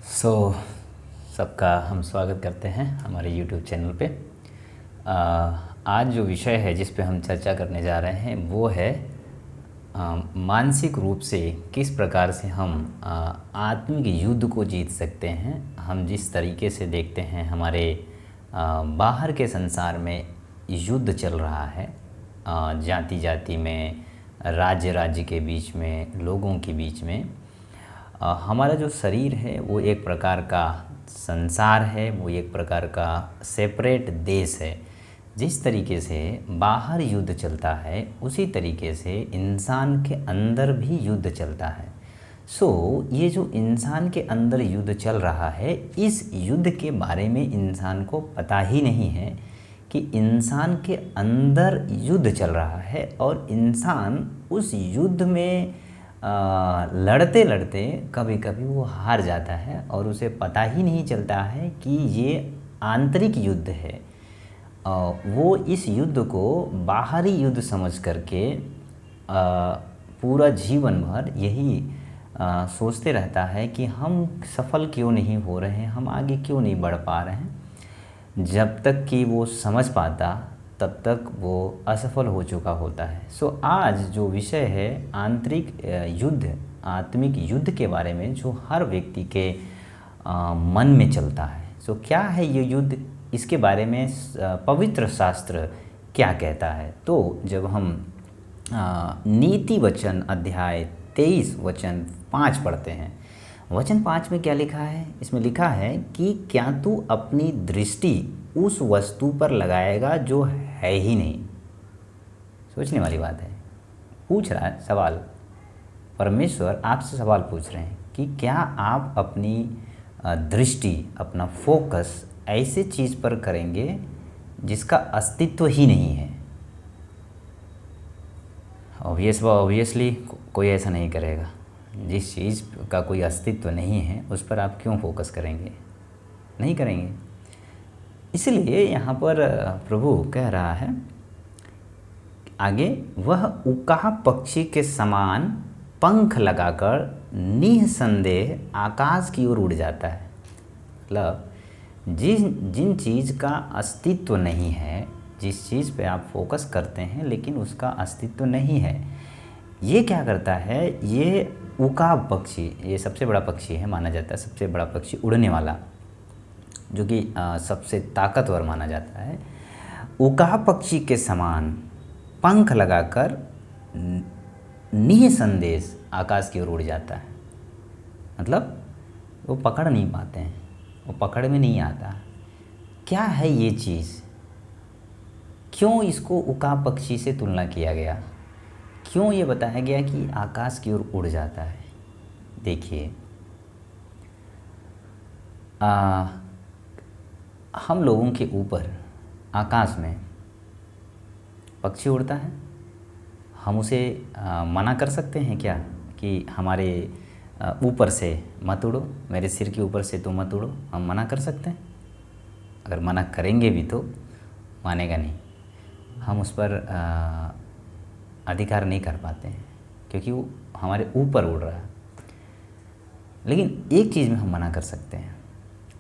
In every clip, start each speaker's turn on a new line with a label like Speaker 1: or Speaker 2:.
Speaker 1: सो सबका हम स्वागत करते हैं हमारे YouTube चैनल पे। आज जो विषय है जिस पे हम चर्चा करने जा रहे हैं वो है मानसिक रूप से किस प्रकार से हम आत्मिक युद्ध को जीत सकते हैं। हम जिस तरीके से देखते हैं हमारे बाहर के संसार में युद्ध चल रहा है, जाति जाति में, राज्य राज्य के बीच में, लोगों के बीच में। हमारा जो शरीर है वो एक प्रकार का संसार है, वो एक प्रकार का सेपरेट देश है। जिस तरीके से बाहर युद्ध चलता है उसी तरीके से इंसान के अंदर भी युद्ध चलता है। ये जो इंसान के अंदर युद्ध चल रहा है, इस युद्ध के बारे में इंसान को पता ही नहीं है कि इंसान के अंदर युद्ध चल रहा है और इंसान उस युद्ध में लड़ते लड़ते कभी कभी वो हार जाता है और उसे पता ही नहीं चलता है कि ये आंतरिक युद्ध है। वो इस युद्ध को बाहरी युद्ध समझ करके पूरा जीवन भर यही सोचते रहता है कि हम सफल क्यों नहीं हो रहे हैं, हम आगे क्यों नहीं बढ़ पा रहे हैं। जब तक कि वो समझ पाता तब तक वो असफल हो चुका होता है। आज जो विषय है आंतरिक युद्ध, आत्मिक युद्ध के बारे में जो हर व्यक्ति के मन में चलता है। क्या है ये युद्ध, इसके बारे में पवित्र शास्त्र क्या कहता है। तो जब हम नीति वचन अध्याय 23 वचन 5 पढ़ते हैं, वचन 5 में क्या लिखा है? इसमें लिखा है कि क्या तू अपनी दृष्टि उस वस्तु पर लगाएगा जो है ही नहीं। सोचने वाली बात है। पूछ रहा है सवाल, परमेश्वर आपसे सवाल पूछ रहे हैं कि क्या आप अपनी दृष्टि, अपना फोकस ऐसे चीज़ पर करेंगे जिसका अस्तित्व ही नहीं है। ऑब्वियसली कोई ऐसा नहीं करेगा। जिस चीज़ का कोई अस्तित्व नहीं है उस पर आप क्यों फोकस करेंगे? नहीं करेंगे। इसलिए यहाँ पर प्रभु कह रहा है आगे, वह उकाह पक्षी के समान पंख लगाकर निःसंदेह आकाश की ओर उड़ जाता है। मतलब जिन चीज़ का अस्तित्व नहीं है, जिस चीज़ पे आप फोकस करते हैं लेकिन उसका अस्तित्व नहीं है, ये क्या करता है? ये उकाब पक्षी, ये सबसे बड़ा पक्षी है, माना जाता है सबसे बड़ा पक्षी, उड़ने वाला, जो कि सबसे ताकतवर माना जाता है। उकाह पक्षी के समान पंख लगाकर निःसंदेश आकाश की ओर उड़ जाता है। मतलब वो पकड़ नहीं पाते हैं, वो पकड़ में नहीं आता। क्या है ये चीज़? क्यों इसको उकाह पक्षी से तुलना किया गया? क्यों ये बताया गया कि आकाश की ओर उड़ जाता है? देखिए, हम लोगों के ऊपर आकाश में पक्षी उड़ता है, हम उसे मना कर सकते हैं क्या कि हमारे ऊपर से मत उड़ो, मेरे सिर के ऊपर से तो मत उड़ो? हम मना कर सकते हैं? अगर मना करेंगे भी तो मानेगा नहीं, हम उस पर अधिकार नहीं कर पाते हैं क्योंकि वो हमारे ऊपर उड़ रहा है। लेकिन एक चीज़ में हम मना कर सकते हैं,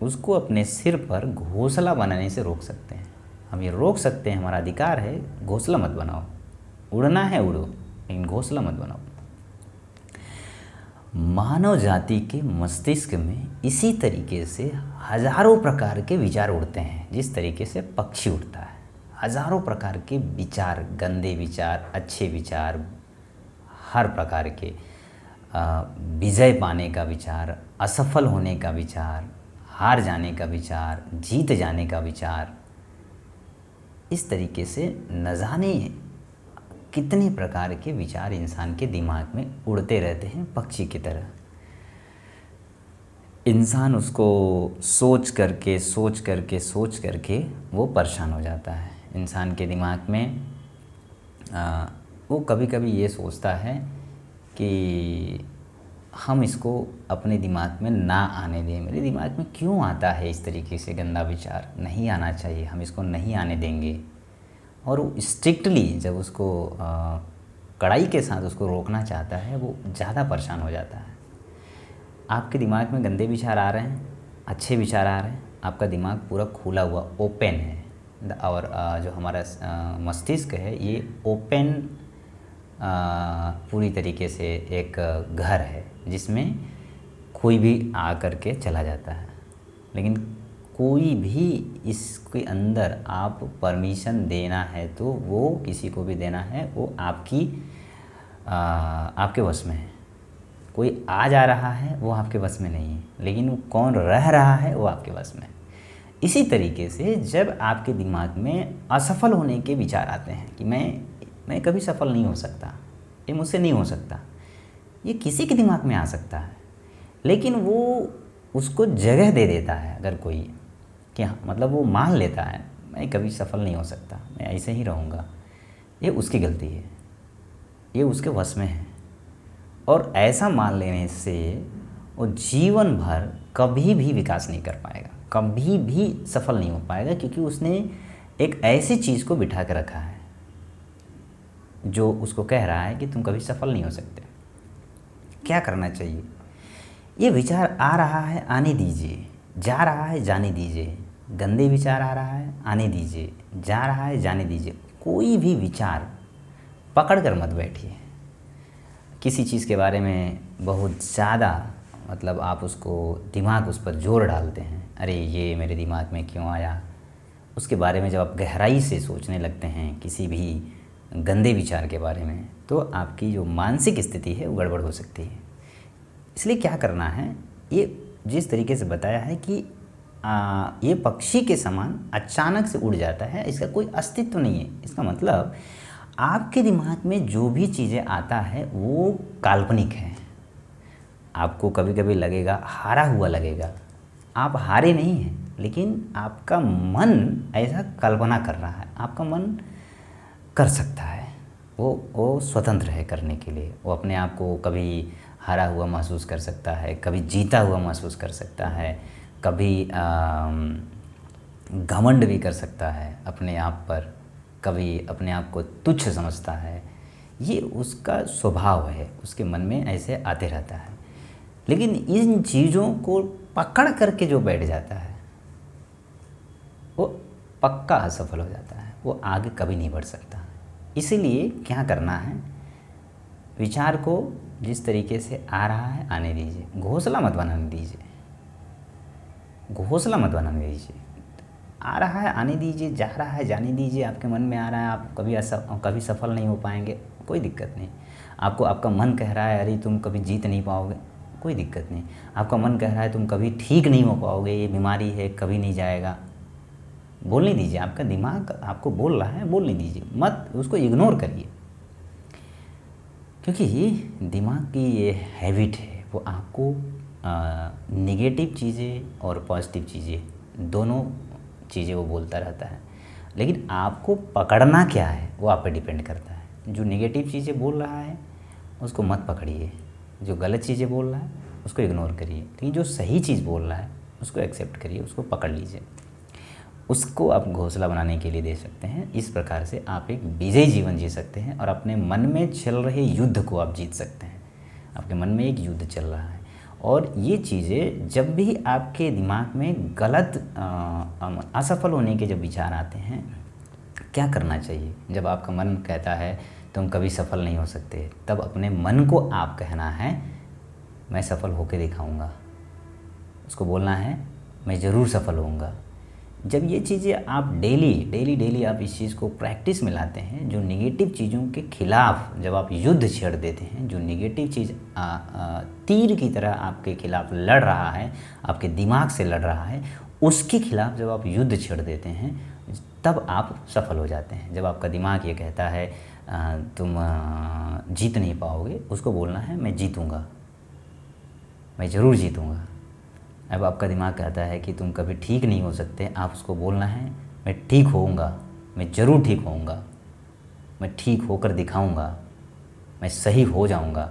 Speaker 1: उसको अपने सिर पर घोंसला बनाने से रोक सकते हैं। हम ये रोक सकते हैं, हमारा अधिकार है, घोंसला मत बनाओ। उड़ना है उड़ो, लेकिन घोंसला मत बनाओ। मानव जाति के मस्तिष्क में इसी तरीके से हजारों प्रकार के विचार उड़ते हैं। जिस तरीके से पक्षी उड़ता है, हजारों प्रकार के विचार, गंदे विचार, अच्छे विचार, हर प्रकार के विजय पाने का विचार, असफल होने का विचार, हार जाने का विचार, जीत जाने का विचार, इस तरीके से न जाने कितने प्रकार के विचार इंसान के दिमाग में उड़ते रहते हैं पक्षी की तरह। इंसान उसको सोच करके वो परेशान हो जाता है। इंसान के दिमाग में वो कभी कभी ये सोचता है कि हम इसको अपने दिमाग में ना आने दें। मेरे दिमाग में क्यों आता है इस तरीके से गंदा विचार? नहीं आना चाहिए, हम इसको नहीं आने देंगे। और वो स्ट्रिक्टली जब उसको कड़ाई के साथ उसको रोकना चाहता है, वो ज़्यादा परेशान हो जाता है। आपके दिमाग में गंदे विचार आ रहे हैं, अच्छे विचार आ रहे हैं, आपका दिमाग पूरा खुला हुआ ओपन है। और जो हमारा मस्तिष्क है ये ओपन पूरी तरीके से एक घर है जिसमें कोई भी आ कर के चला जाता है। लेकिन कोई भी इसके अंदर आप परमिशन देना है तो वो किसी को भी देना है वो आपके वश में है। कोई आ जा रहा है वो आपके वश में नहीं है, लेकिन वो कौन रह रहा है वो आपके वश में है। इसी तरीके से जब आपके दिमाग में असफल होने के विचार आते हैं कि मैं कभी सफल नहीं हो सकता, ये मुझसे नहीं हो सकता, ये किसी के दिमाग में आ सकता है, लेकिन वो उसको जगह दे देता है अगर कोई, कि हाँ मतलब वो मान लेता है मैं कभी सफल नहीं हो सकता, मैं ऐसे ही रहूँगा, ये उसकी गलती है, ये उसके वश में है। और ऐसा मान लेने से वो जीवन भर कभी भी विकास नहीं कर पाएगा, कभी भी सफल नहीं हो पाएगा, क्योंकि उसने एक ऐसी चीज़ को बिठा के रखा है जो उसको कह रहा है कि तुम कभी सफल नहीं हो सकते। क्या करना चाहिए? ये विचार आ रहा है आने दीजिए, जा रहा है जाने दीजिए। गंदे विचार आ रहा है आने दीजिए, जा रहा है जाने दीजिए। कोई भी विचार पकड़ कर मत बैठिए। किसी चीज़ के बारे में बहुत ज़्यादा मतलब आप उसको दिमाग उस पर जोर डालते हैं, अरे ये मेरे दिमाग में क्यों आया। उसके बारे में जब आप गहराई से सोचने लगते हैं किसी भी गंदे विचार के बारे में, तो आपकी जो मानसिक स्थिति है वो गड़बड़ हो सकती है। इसलिए क्या करना है, ये जिस तरीके से बताया है कि ये पक्षी के समान अचानक से उड़ जाता है, इसका कोई अस्तित्व नहीं है। इसका मतलब आपके दिमाग में जो भी चीज़ें आता है वो काल्पनिक है। आपको कभी कभी लगेगा, हारा हुआ लगेगा, आप हारे नहीं हैं, लेकिन आपका मन ऐसा कल्पना कर रहा है। आपका मन कर सकता है, वो स्वतंत्र है करने के लिए। वो अपने आप को कभी हारा हुआ महसूस कर सकता है, कभी जीता हुआ महसूस कर सकता है, कभी घमंड भी कर सकता है अपने आप पर, कभी अपने आप को तुच्छ समझता है। ये उसका स्वभाव है, उसके मन में ऐसे आते रहता है। लेकिन इन चीज़ों को पकड़ करके जो बैठ जाता है वो पक्का असफल हो जाता है, वो आगे कभी नहीं बढ़ सकता। इसीलिए क्या करना है, विचार को जिस तरीके से आ रहा है आने दीजिए, घोंसला मत बनाने दीजिए, घोंसला मत बनाने दीजिए। आ रहा है आने दीजिए, जा रहा है जाने दीजिए। आपके मन में आ रहा है आप कभी सफल नहीं हो पाएंगे, कोई दिक्कत नहीं। आपको आपका मन कह रहा है अरे तुम कभी जीत नहीं पाओगे, कोई दिक्कत नहीं। आपका मन कह रहा है तुम कभी ठीक नहीं हो पाओगे, ये बीमारी है कभी नहीं जाएगा, बोलने दीजिए। आपका दिमाग आपको बोल रहा है, बोलने दीजिए, मत उसको इग्नोर करिए। क्योंकि ये दिमाग की ये हैबिट है, वो आपको नेगेटिव चीज़ें और पॉजिटिव चीज़ें दोनों चीज़ें वो बोलता रहता है। लेकिन आपको पकड़ना क्या है वो आप पे डिपेंड करता है। जो नेगेटिव चीज़ें बोल रहा है उसको मत पकड़िए, जो गलत चीज़ें बोल रहा है उसको इग्नोर करिए, लेकिन जो सही चीज़ बोल रहा है उसको एक्सेप्ट करिए, उसको पकड़ लीजिए। उसको आप घोंसला बनाने के लिए दे सकते हैं। इस प्रकार से आप एक विजयी जीवन जी सकते हैं और अपने मन में चल रहे युद्ध को आप जीत सकते हैं। आपके मन में एक युद्ध चल रहा है और ये चीज़ें जब भी आपके दिमाग में गलत असफल होने के जब विचार आते हैं, क्या करना चाहिए? जब आपका मन कहता है तुम कभी सफल नहीं हो सकते, तब अपने मन को आप कहना है मैं सफल होकर दिखाऊंगा। उसको बोलना है मैं ज़रूर सफल होऊंगा। जब ये चीज़ें आप डेली आप इस चीज़ को प्रैक्टिस में लाते हैं, जो नेगेटिव चीज़ों के खिलाफ जब आप युद्ध छेड़ देते हैं, जो नेगेटिव चीज़ तीर की तरह आपके खिलाफ लड़ रहा है, आपके दिमाग से लड़ रहा है, उसके खिलाफ जब आप युद्ध छेड़ देते हैं तब आप सफल हो जाते हैं। जब आपका दिमाग ये कहता है तुम जीत नहीं पाओगे, उसको बोलना है मैं जीतूँगा, मैं ज़रूर जीतूँगा। अब आपका दिमाग कहता है कि तुम कभी ठीक नहीं हो सकते, आप उसको बोलना है मैं ठीक होऊंगा, मैं ज़रूर ठीक होऊंगा, मैं ठीक होकर दिखाऊंगा, मैं सही हो जाऊंगा।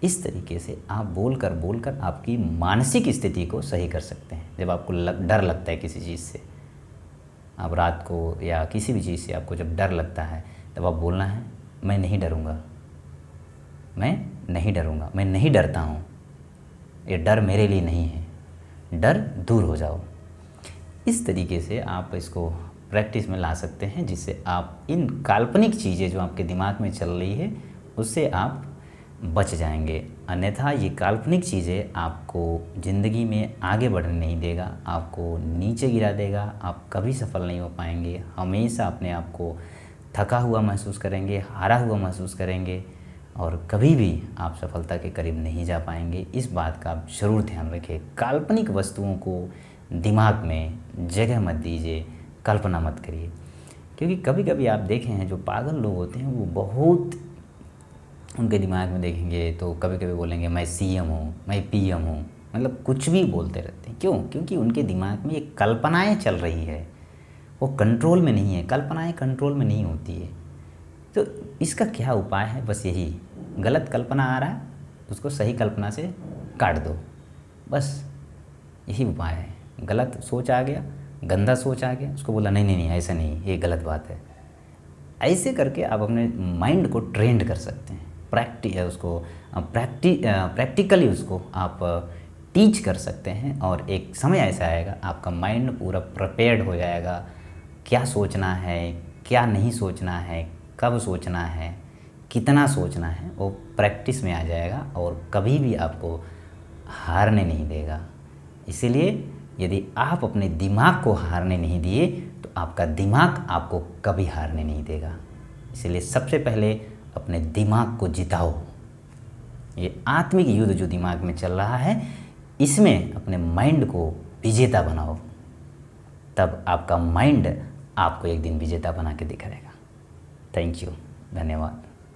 Speaker 1: इस तरीके से आप बोलकर आपकी मानसिक स्थिति को सही कर सकते हैं। जब आपको डर लगता है किसी चीज़ से, आप रात को या किसी भी चीज़ से आपको जब डर लगता है, तब आप बोलना है मैं नहीं डरूँगा, मैं नहीं डरूँगा, मैं नहीं डरता हूँ, ये डर मेरे लिए नहीं है, डर दूर हो जाओ। इस तरीके से आप इसको प्रैक्टिस में ला सकते हैं, जिससे आप इन काल्पनिक चीज़ें जो आपके दिमाग में चल रही है उससे आप बच जाएंगे। अन्यथा ये काल्पनिक चीज़ें आपको ज़िंदगी में आगे बढ़ने नहीं देगा, आपको नीचे गिरा देगा, आप कभी सफल नहीं हो पाएंगे। हमेशा अपने आप को थका हुआ महसूस करेंगे, हारा हुआ महसूस करेंगे और कभी भी आप सफलता के करीब नहीं जा पाएंगे। इस बात का आप ज़रूर ध्यान रखें। काल्पनिक वस्तुओं को दिमाग में जगह मत दीजिए, कल्पना मत करिए। क्योंकि कभी कभी आप देखे हैं जो पागल लोग होते हैं वो बहुत, उनके दिमाग में देखेंगे तो कभी कभी बोलेंगे मैं सीएम हूँ, मैं पीएम हूँ, मतलब कुछ भी बोलते रहते हैं। क्यों? क्योंकि उनके दिमाग में ये कल्पनाएं चल रही है, वो कंट्रोल में नहीं है। कल्पनाएं कंट्रोल में नहीं होती है। तो इसका क्या उपाय है? बस यही, गलत कल्पना आ रहा है उसको सही कल्पना से काट दो, बस यही उपाय है। गलत सोच आ गया, गंदा सोच आ गया, उसको बोला नहीं नहीं नहीं ऐसा नहीं, ये गलत बात है। ऐसे करके आप अपने माइंड को ट्रेंड कर सकते हैं। प्रैक्टिकली उसको आप टीच कर सकते हैं और एक समय ऐसा आएगा आपका माइंड पूरा प्रिपेयर्ड हो जाएगा। क्या सोचना है, क्या नहीं सोचना है, कब सोचना है, कितना सोचना है, वो प्रैक्टिस में आ जाएगा और कभी भी आपको हारने नहीं देगा। इसीलिए यदि आप अपने दिमाग को हारने नहीं दिए तो आपका दिमाग आपको कभी हारने नहीं देगा। इसलिए सबसे पहले अपने दिमाग को जिताओ। ये आत्मिक युद्ध जो दिमाग में चल रहा है इसमें अपने माइंड को विजेता बनाओ, तब आपका माइंड आपको एक दिन विजेता बना के दिखाएगा। थैंक यू, धन्यवाद।